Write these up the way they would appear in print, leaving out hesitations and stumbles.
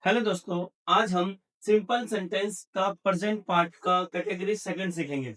Hello दोस्तों। आज हम सिंपल सेंटेंस का प्रेजेंट पार्ट का कैटेगरी सेकंड सीखेंगे।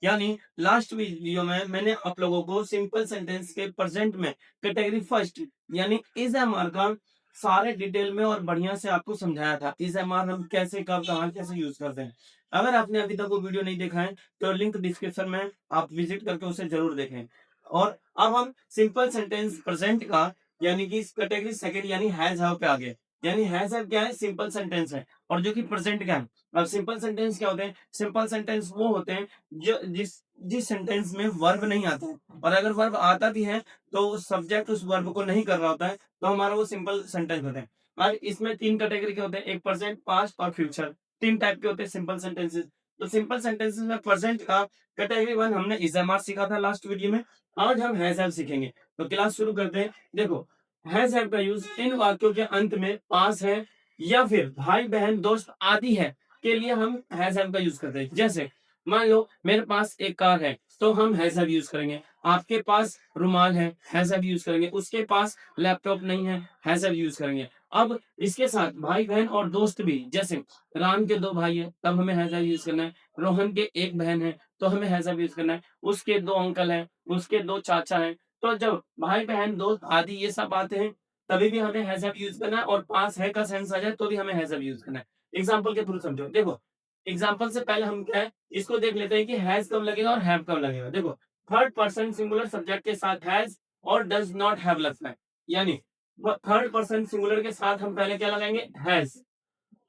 यानी लास्ट वीडियो में मैंने आप लोगों को सिंपल सेंटेंस के प्रेजेंट में कैटेगरी फर्स्ट यानी इज एम आर का सारे डिटेल में और बढ़िया से आपको समझाया था। इज एम आर हम कैसे कब कहाँ कैसे यूज करते हैं। अगर आपने अभी तक वो वीडियो नहीं देखा है तो लिंक डिस्क्रिप्शन में आप विजिट करके उसे जरूर देखें। और अब हम सिंपल सेंटेंस प्रेजेंट का यानी कि कैटेगरी सेकंड यानी हैज हैव पे आ गए। यानी हैज हैव क्या है? सिंपल सेंटेंस है। और जो कि प्रेजेंट क्या है? अब सिंपल सेंटेंस क्या होते हैं? सिंपल सेंटेंस वो होते हैं जो जिस जिस सेंटेंस में वर्ब नहीं आता है, और अगर वर्ब आता भी है तो सब्जेक्ट उस वर्ब को नहीं कर रहा होता है, तो हमारा वो सिंपल सेंटेंस होते हैं। और इसमें तीन कैटेगरी के होते हैं, एक प्रेजेंट, पास्ट और फ्यूचर। तीन टाइप के होते हैं सिंपल सेंटेंसेस। तो सिंपल सेंटेंसेस में प्रेजेंट का कैटेगरी वन हमने इज एम आर सीखा था लास्ट वीडियो में। आज हम हैज हैव सीखेंगे। तो क्लास शुरू करते हैं। देखो, हैज हैव का यूज इन वाक्यों के अंत में पास है या फिर भाई बहन दोस्त आदि है के लिए हम हैज हैव का यूज करते हैं। जैसे मान लो मेरे पास एक कार है तो हम हैज हैव यूज करेंगे। आपके पास रुमाल है, हैज हैव यूज करेंगे। उसके पास लैपटॉप नहीं है, हैज हैव यूज करेंगे। अब इसके साथ भाई बहन और दोस्त भी, जैसे राम के दो भाई है तब हमें हैज हैव यूज करना है। रोहन के एक बहन है तो हमें हैज हैव यूज करना है। उसके दो अंकल हैं, उसके दो चाचा हैं। तो जब भाई बहन दोस्त आदि ये सब आते हैं तभी भी हमें हैज हैव यूज करना है, और पास है का सेंस आ जाए तो भी हमें हैज हैव यूज करना है। एग्जांपल के थ्रू समझो। देखो, एग्जांपल से पहले हम क्या है इसको देख लेते हैं कि हैज कब लगेगा और हैव कब लगेगा। देखो, थर्ड पर्सन सिंगुलर सब्जेक्ट के साथ हैज और डज नॉट हैव लगता है। यानी थर्ड पर्सन सिंगुलर के साथ हम पहले क्या लगाएंगे? हैज।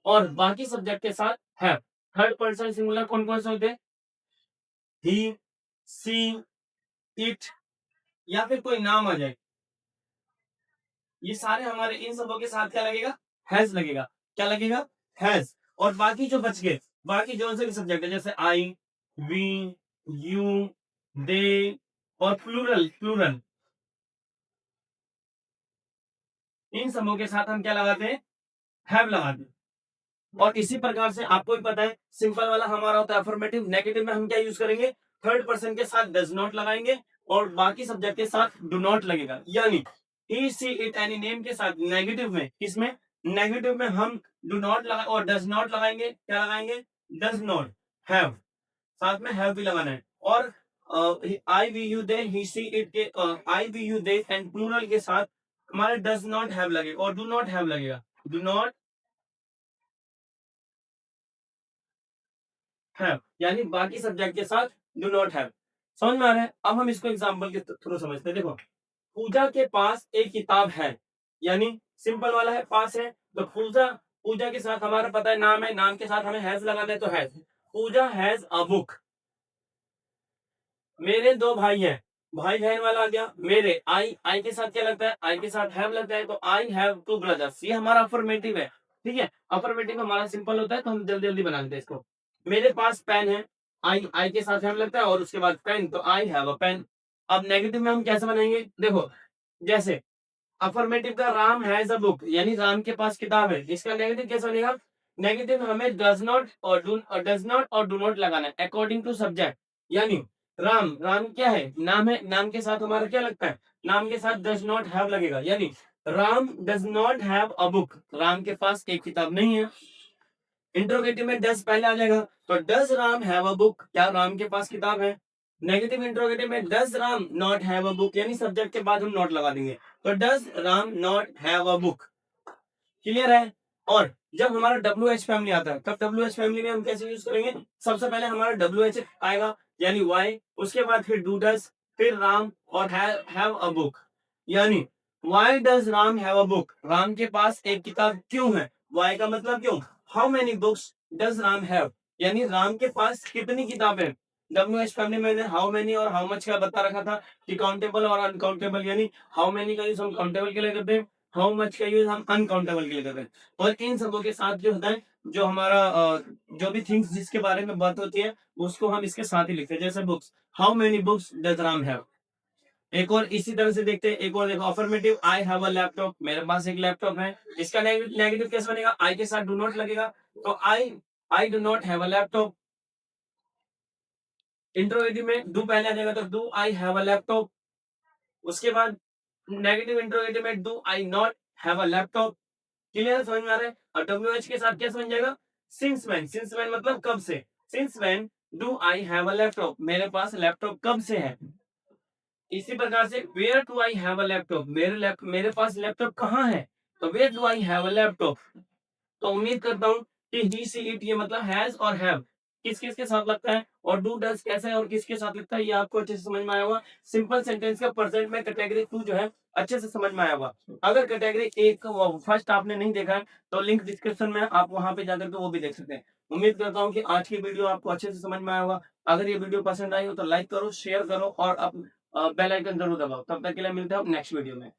और बाकी सब्जेक्ट के साथ हैव। थर्ड पर्सन सिंगुलर कौन कौन से होते हैं? ही, सी, इट, या फिर कोई नाम आ जाए, ये सारे हमारे इन सबों के साथ क्या लगेगा? हैज लगेगा। क्या लगेगा? हैज। और बाकी जो बच गए, बाकी जो से भी सब्जेक्ट है, जैसे आई, वी, यू, दे और प्लूरल प्लूरल, इन सबों के साथ हम क्या लगाते हैं? हैव लगाते हैं। और इसी प्रकार से आपको भी पता है सिंपल वाला हमारा होता है अफर्मेटिव। नेगेटिव में हम क्या यूज करेंगे? थर्ड पर्सन के साथ डज नॉट लगाएंगे और बाकी सब्जेक्ट के साथ डू नॉट लगेगा। यानी ही, सी, इट, एनी नेम के साथ नेगेटिव में, किसमें? नेगेटिव में हम डू नॉट लगा और डज नॉट लगाएंगे। क्या लगाएंगे? Does not have. साथ में हैव भी लगाना है। और I, we, you, they, he, she, it के I, we, you, they and plural के साथ हमारे डज नॉट हैव लगेगा और डू नॉट हैव लगेगा। डू नॉट हैव, यानी बाकी सब्जेक्ट के साथ डू नॉट हैव। समझ में आ रहा है? अब हम इसको एग्जांपल के थ्रू समझते हैं। देखो, पूजा के पास एक किताब है, यानी सिंपल वाला है, पास है। तो पूजा, पूजा के साथ हमारा पता है नाम है, नाम के साथ हमें हैज लगाना है तो has. Puja has a book. मेरे दो भाई हैं, भाई बहन वाला आ गया। मेरे, आई, आई के साथ क्या लगता है? आई के साथ हैव लगता है, तो आई हैव टू ब्रदर्स। ये हमारा अफर्मेटिव है। ठीक है, अफर्मेटिव हमारा सिंपल होता है तो हम जल्दी जल्दी बना लेते हैं इसको। मेरे पास पेन है, आई के साथ हैव लगता है और उसके बाद पेन, तो आई हैव अ पेन। अब नेगेटिव में हम कैसे बनाएंगे? देखो, जैसे अफर्मेटिव का राम हैज अ बुक, यानी राम के पास किताब है। इसका नेगेटिव कैसे बनेगा? नेगेटिव हमें डज नॉट और डू नॉट लगाना है अकॉर्डिंग टू सब्जेक्ट। यानी राम, राम क्या है? नाम है, नाम के साथ हमारा क्या लगता है? नाम के साथ डज नॉट हैव लगेगा। यानी Ram does not have a book, Ram के पास एक किताब नहीं है। इंट्रोगेटिव में डज पहले आ जाएगा, तो does Ram have a book, क्या राम के पास किताब है? नेगेटिव इंट्रोगेटिव में does Ram not have a book, यानी सब्जेक्ट के बाद हम नॉट लगा देंगे, तो does Ram not have a book. Clear है? और जब हमारा डब्ल्यू एच फैमिली आता है तब डब्ल्यू एच फैमिली में हम कैसे यूज करेंगे? सबसे पहले हमारा डब्ल्यू एच आएगा, यानी वाई, उसके बाद फिर डू डज, फिर राम और हैव अ बुक। यानी why does Ram have a book, Ram के पास एक किताब क्यों है? वाई का मतलब क्यों? How many books does Ram have, यानी राम के पास कितनी किताबें? डब्ल्यू एच फैमिली में हाउ मेनी और हाउ मच का बता रखा था कि काउंटेबल और अनकाउंटेबल, यानी हाउ मेनी का यूज हम काउंटेबल के लिए करते हैं, हाउ मच का यूज हम अनकाउंटेबल के लिए करते हैं। और इन सबों के साथ जो होता है, जो हमारा जो भी थिंग्स जिसके बारे में बात होती है उसको हम इसके साथ ही लिखते हैं। जैसे books, how many books does Ram have. एक और इसी तरह से देखते हैं, एक और देखो, affirmative, I have a laptop, मेरे पास एक लैपटॉप है। इसका नेगेटिव कैसे बनेगा? आई के साथ डू नॉट लगेगा, तो I do not have a laptop. Interrogative में डू पहले आ जाएगा, तो do I have a laptop. उसके बाद नेगेटिव इंट्रोगेटिव में do I not have a laptop. Clear? समझ में आ रहा है? और WH के साथ क्या बन जाएगा? Since when. सिंस व्हेन मतलब कब से। Since when do I have a laptop, मेरे पास लैपटॉप कब से है। इसी प्रकार से where do I have a laptop, मेरे पास लैपटॉप कहाँ है। तो where do I have a laptop. तो उम्मीद करता हूँ कि ही सी इट ये मतलब हैज और हैव किस किस के साथ लगता है, और डू डज कैसा है और किसके साथ लगता है, ये आपको अच्छे से समझ में आया होगा। सिंपल सेंटेंस का प्रेजेंट में कैटेगरी 2 जो है अच्छे से समझ में आया होगा। अगर कैटेगरी 1 फर्स्ट आपने नहीं देखा है तो लिंक डिस्क्रिप्शन में, आप वहां पे जाकर के वो भी देख सकते हैं। उम्मीद करता हूँ कि आज की वीडियो आपको अच्छे से समझ में आया होगा। अगर ये वीडियो पसंद आई हो तो लाइक करो, शेयर करो और बेल आइकन जरूर दबाओ। तब तक के लिए मिलते हैं नेक्स्ट वीडियो में।